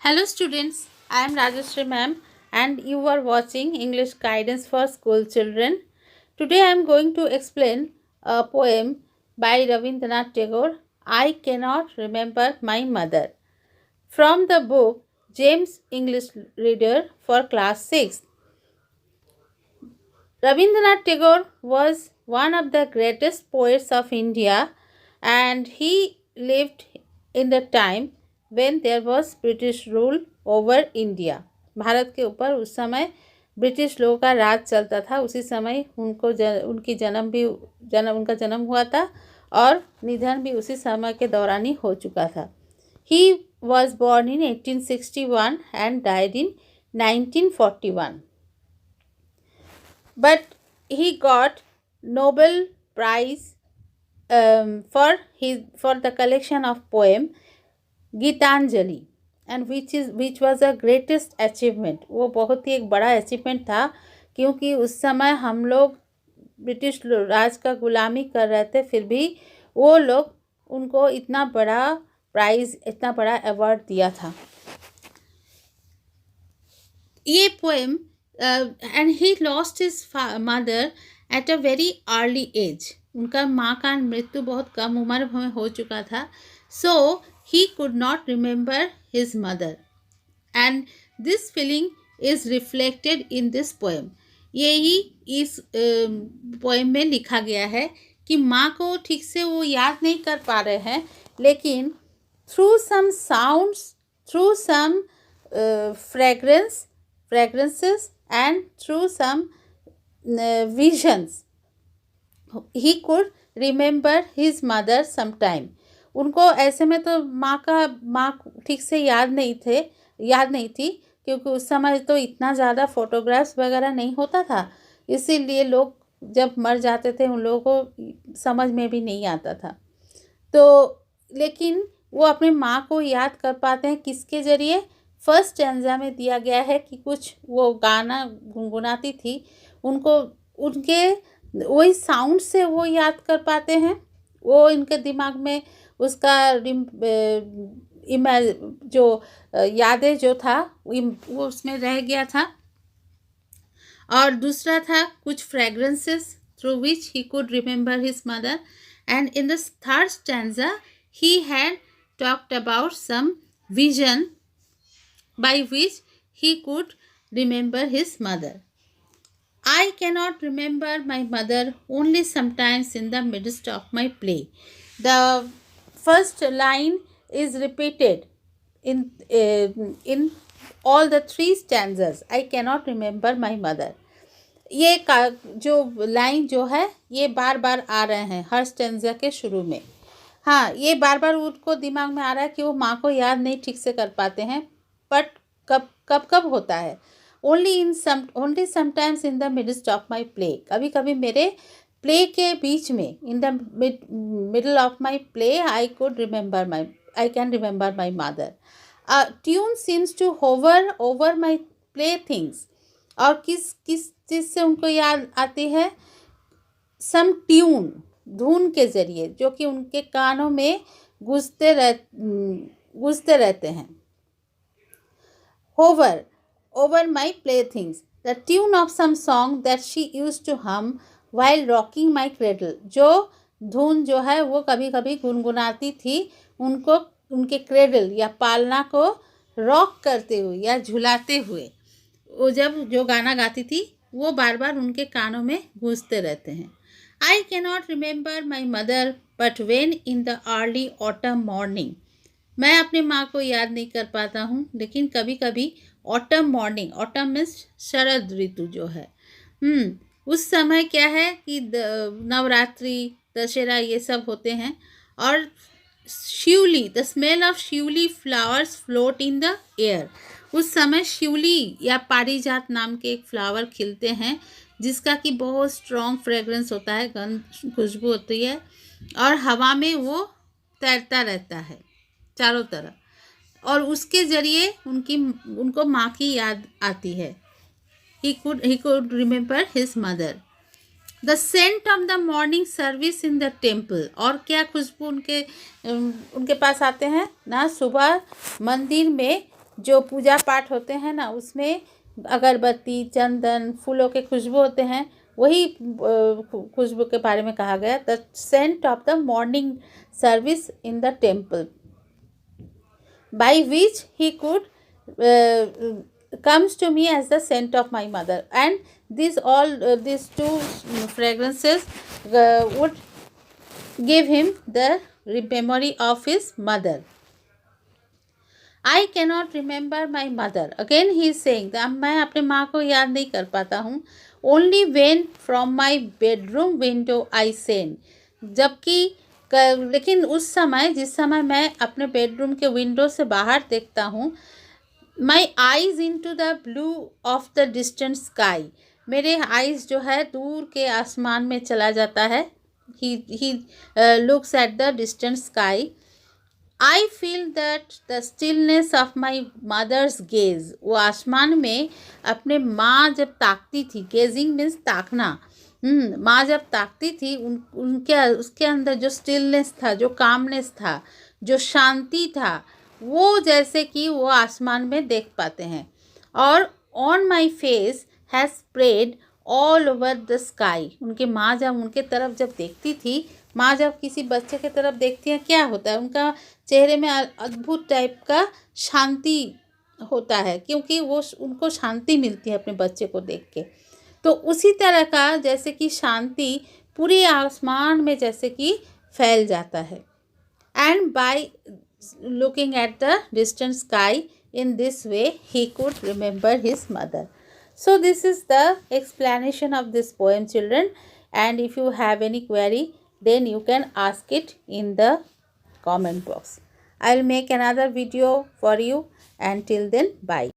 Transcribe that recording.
Hello students, I am Rajeshri ma'am and you are watching English Guidance for School Children. Today I am going to explain a poem by Rabindranath Tagore, I Cannot Remember My Mother, from the book James English Reader for Class 6. Rabindranath Tagore was one of the greatest poets of India and he lived in the time when there was British rule over India. Bharat के ऊपर उस समय British लोगों का राज चलता था। उसी समय उनकी उनका जन्म हुआ था और निधन भी उसी समय के दौरान ही हो चुका था। He was born in 1861 and died in 1941. But he got Nobel Prize for the collection of poem Gitanjali, and which was a greatest achievement. वो बहुत ही एक बड़ा अचीवमेंट था क्योंकि उस समय हम लोग ब्रिटिश राज का गुलामी कर रहे थे, फिर भी वो लोग उनको इतना बड़ा प्राइज़, इतना बड़ा अवार्ड दिया था। ये poem and he lost his mother at a very early age. उनका माँ का मृत्यु बहुत कम उम्र में हो चुका था. So he could not remember his mother, and this feeling is reflected in this poem. यही इस पोएम में लिखा गया है कि माँ को ठीक से वो याद नहीं कर पा रहे हैं, लेकिन through some sounds, through some fragrances and through some visions, he could remember his mother sometime. उनको ऐसे में तो माँ ठीक से याद नहीं थी क्योंकि उस समय तो इतना ज़्यादा फोटोग्राफ्स वगैरह नहीं होता था, इसीलिए लोग जब मर जाते थे उन लोगों को समझ में भी नहीं आता था। तो लेकिन वो अपने माँ को याद कर पाते हैं किसके ज़रिए? फर्स्ट स्टैंजा में दिया गया है कि कुछ वो गाना गुनगुनाती थी, उनको उनके वही साउंड से वो याद कर पाते हैं। वो इनके दिमाग में उसका जो यादें जो था वो उसमें रह गया था। और दूसरा था कुछ fragrances through which he could remember his mother, and in the third stanza he had talked about some vision by which he could remember his mother. I cannot remember my mother only sometimes in the midst of my play. The first line is repeated in all the three stanzas. I cannot remember my mother. ये जो line जो है ये बार बार आ रहे हैं हर stanza के शुरू में। हाँ, ये बार बार उनको दिमाग में आ रहा है कि वो माँ को याद नहीं ठीक से कर पाते हैं, बट कब होता है? only sometimes in the midst of my play. कभी कभी मेरे प्ले के बीच में, in the middle of my play, I can remember my mother. A tune seems to hover over my playthings. और किस चीज़ से उनको याद आती है? some tune, धुन के ज़रिए, जो कि उनके कानों में गूंजते रहते हैं। Hover over my playthings, the tune of some song that she used to hum while rocking my cradle. जो धुन जो है वो कभी कभी गुनगुनाती थी उनको उनके क्रेडल या पालना को रॉक करते हुए या झुलाते हुए। वो जब जो गाना गाती थी वो बार बार उनके कानों में गूंजते रहते हैं। I cannot remember my mother, but when in the early autumn morning. मैं अपने माँ को याद नहीं कर पाता हूँ, लेकिन कभी कभी ऑटम मॉर्निंग, ऑटम मीन्स शरद ऋतु जो है, उस समय क्या है कि नवरात्रि, दशहरा ये सब होते हैं, और शिवली, the smell of shivli flowers float in the air. उस समय शिवली या पारिजात नाम के एक फ्लावर खिलते हैं जिसका कि बहुत स्ट्रॉन्ग फ्रेग्रेंस होता है, गंध खुशबू होती है, और हवा में वो तैरता रहता है चारों तरफ, और उसके ज़रिए उनको माँ की याद आती है। he could remember his mother. The scent of the morning service in the temple. और क्या खुशबू उनके पास आते हैं ना? सुबह मंदिर में जो पूजा पाठ होते हैं ना, उसमें अगरबत्ती, चंदन, फूलों के खुशबू होते हैं, वही खुशबू के बारे में कहा गया, the scent of the morning service in the temple, by which he could comes to me as the scent of my mother. And these two fragrances would give him the memory of his mother. I cannot remember my mother. Again he is saying that मैं अपने माँ को याद नहीं कर पाता हूँ. Only when from my bedroom window I sing. जबकि लेकिन उस समय, जिस समय मैं अपने बेडरूम के विंडो से बाहर देखता हूँ, my eyes into the blue of the distant sky, मेरे आईज जो है दूर के आसमान में चला जाता है. He looks at the distant sky. I feel that the stillness of my mother's gaze. वो आसमान में अपने माँ जब ताकती थी, गेजिंग मीन्स ताकना, माँ जब ताकती थी, उनके उसके अंदर जो स्टिलनेस था, जो कामनेस था, जो शांति था, वो जैसे कि वो आसमान में देख पाते हैं. और on my face has spread all over the sky. उनकी माँ जब उनके तरफ जब देखती थी, माँ जब किसी बच्चे के तरफ देखती है, क्या होता है, उनका चेहरे में अद्भुत टाइप का शांति होता है, क्योंकि वो उनको शांति मिलती है अपने बच्चे को देख के. तो उसी तरह का जैसे कि शांति पूरे आसमान में जैसे कि फैल जाता है. And by looking at the distant sky in this way he could remember his mother. So this is the explanation of this poem, children, and if you have any query then you can ask it in the comment box. I'll make another video for you. Until then, bye.